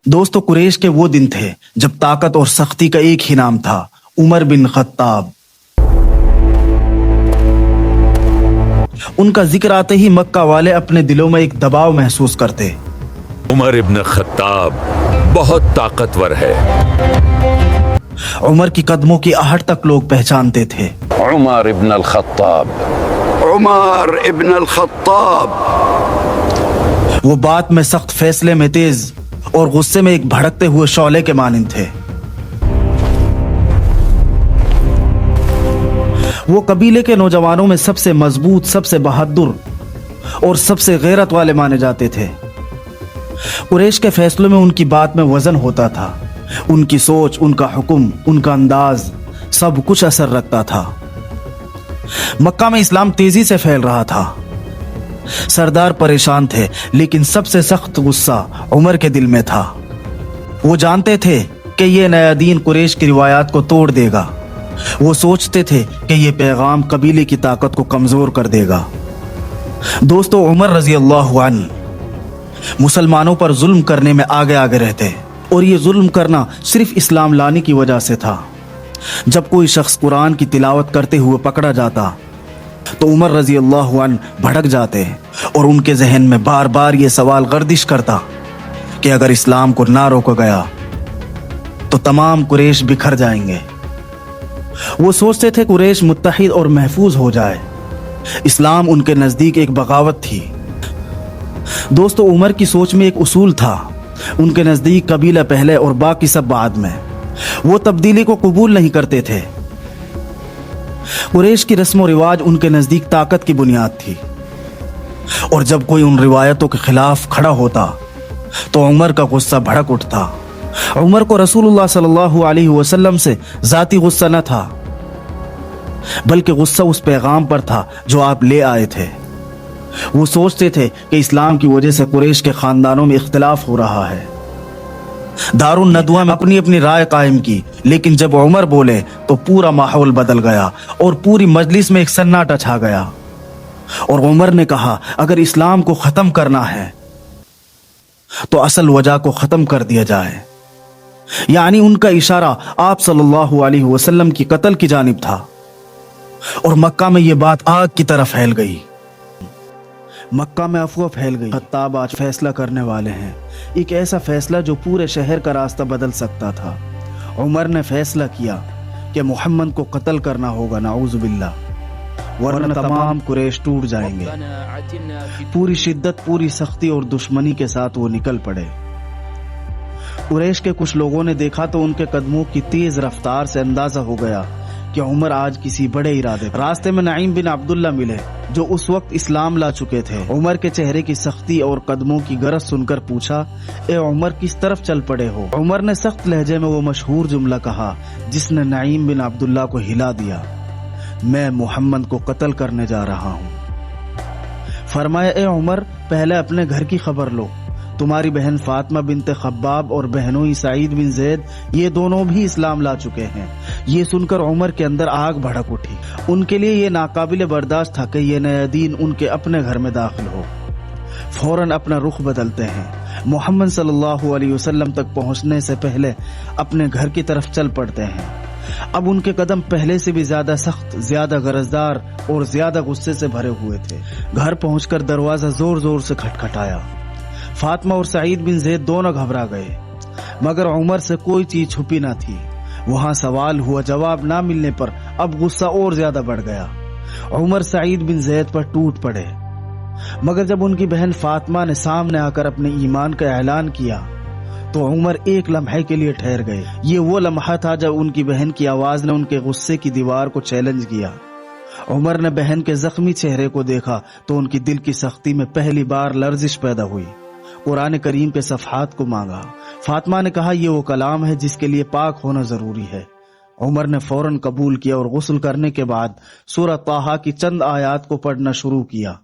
दोस्तों, कुरैश के वो दिन थे जब ताकत और सख्ती का एक ही नाम था, उमर बिन खत्ताब। उनका जिक्र आते ही मक्का वाले अपने दिलों में एक दबाव महसूस करते। उमर इब्न खत्ताब बहुत ताकतवर है। उमर की कदमों की आहट तक लोग पहचानते थे। उमर इब्न खत्ताब, उमर इब्न खत्ताब। वो बात में सख्त, फैसले में तेज और गुस्से में एक भड़कते हुए शौले के मानिंद थे। वो कबीले के नौजवानों में सबसे मजबूत, सबसे बहादुर और सबसे गैरत वाले माने जाते थे। कुरैश के फैसलों में उनकी बात में वजन होता था। उनकी सोच, उनका हुक्म, उनका अंदाज, सब कुछ असर रखता था। मक्का में इस्लाम तेजी से फैल रहा था। सरदार परेशान थे, लेकिन सबसे सख्त गुस्सा उमर के दिल में था। वो जानते थे कि ये नया दीन कुरैश की रिवायात को तोड़ देगा। वो सोचते थे कि ये पैगाम कबीले की ताकत को कमजोर कर देगा। दोस्तों, उमर रजी अल्लाह अन्हु मुसलमानों पर जुल्म करने में आगे आगे रहते, और ये जुल्म करना सिर्फ इस्लाम लाने की वजह से था। जब कोई शख्स कुरान की तिलावत करते हुए पकड़ा जाता तो उमर रजी अल्लाह अन्हु भड़क जाते और उनके जहन में बार बार ये सवाल गर्दिश करता कि अगर इस्लाम को ना रोका गया तो तमाम कुरैश बिखर जाएंगे। वो सोचते थे कुरैश मुत्तहिद और महफूज हो जाए। इस्लाम उनके नजदीक एक बगावत थी। दोस्तों, उमर की सोच में एक उसूल था। उनके नजदीक कबीला पहले और बाकी सब बाद में। वो तब्दीली को कबूल नहीं करते थे। कुरैश की रस्म और रिवाज उनके नजदीक ताकत की बुनियाद थी, और जब कोई उन रिवायतों के खिलाफ खड़ा होता तो उमर का गुस्सा भड़क उठता। उमर को रसूलुल्लाह सल्लल्लाहु अलैहि वसल्लम से जाती गुस्सा न था, बल्कि गुस्सा उस पैगाम पर था जो आप ले आए थे। वो सोचते थे कि इस्लाम की वजह से कुरैश के खानदानों में इख्तिलाफ हो रहा है। दारुन नदवा में अपनी अपनी राय कायम की, लेकिन जब उमर बोले तो पूरा माहौल बदल गया और पूरी मजलिस में एक सन्नाटा छा गया। और उमर ने कहा, अगर इस्लाम को खत्म करना है तो असल वजह को खत्म कर दिया जाए। यानी उनका इशारा आप सल्लल्लाहु अलैहि वसल्लम की कत्ल की जानिब था। और मक्का में यह बात आग की तरफ फैल गई। मक्का में अफवाह फैल गई। खत्ताब आज फैसला करने वाले हैं, एक ऐसा फैसला जो पूरे शहर का रास्ता बदल सकता था। उमर ने फैसला किया कि मोहम्मद को कत्ल करना होगा, नाऊज़ बिल्लाह, वरना तमाम कुरैश टूट जाएंगे। पूरी शिद्दत, पूरी सख्ती और दुश्मनी के साथ वो निकल पड़े। कुरैश के कुछ लोगों ने देखा तो उनके कदमों की तेज रफ्तार से अंदाजा हो गया कि उमर आज किसी बड़े इरादे। रास्ते में नईम बिन अब्दुल्ला मिले, जो उस वक्त इस्लाम ला चुके थे। उमर के चेहरे की सख्ती और कदमों की गरज सुनकर पूछा, ए उमर, किस तरफ चल पड़े हो? उमर ने सख्त लहजे में वो मशहूर जुमला कहा जिसने नईम बिन अब्दुल्ला को हिला दिया, मैं मोहम्मद को कत्ल करने जा रहा हूँ। फरमाया, ए उमर, पहले अपने घर की खबर लो। तुम्हारी बहन फातिमा बिनते खब्बाब और बहनोई सईद बिन जैद, ये दोनों भी इस्लाम ला चुके हैं। ये सुनकर उमर के अंदर आग भड़क उठी। उनके लिए ये नाकाबिले बर्दाश्त था कि ये नया दीन उनके अपने घर में दाखिल हो। फौरन अपना रुख बदलते हैं। मोहम्मद सल्लल्लाहु अलैहि वसल्लम तक पहुंचने से पहले अपने घर की तरफ चल पड़ते हैं। अब उनके कदम पहले से भी ज्यादा सख्त, ज्यादा गरजदार और ज्यादा गुस्से से भरे हुए थे। घर पहुंचकर दरवाजा जोर जोर से खटखटाया। फातिमा और सईद बिन जैद दोनों घबरा गए, मगर उमर से कोई चीज छुपी ना थी। वहां सवाल हुआ, जवाब ना मिलने पर अब गुस्सा और ज्यादा बढ़ गया। उमर सईद बिन जैद पर टूट पड़े, मगर जब उनकी बहन फातिमा ने सामने आकर अपने ईमान का ऐलान किया तो उमर एक लम्हे के लिए ठहर गए। ये वो लम्हा था जब उनकी बहन की आवाज ने उनके गुस्से की दीवार को चैलेंज किया। उमर ने बहन के जख्मी चेहरे को देखा तो उनकी दिल की सख्ती में पहली बार लर्जिश पैदा हुई। कुरान करीम के सफ़हात को मांगा। फातिमा ने कहा, ये वो कलाम है जिसके लिए पाक होना जरूरी है। उमर ने फौरन कबूल किया और गुस्ल करने के बाद सूरह ताहा की चंद आयात को पढ़ना शुरू किया।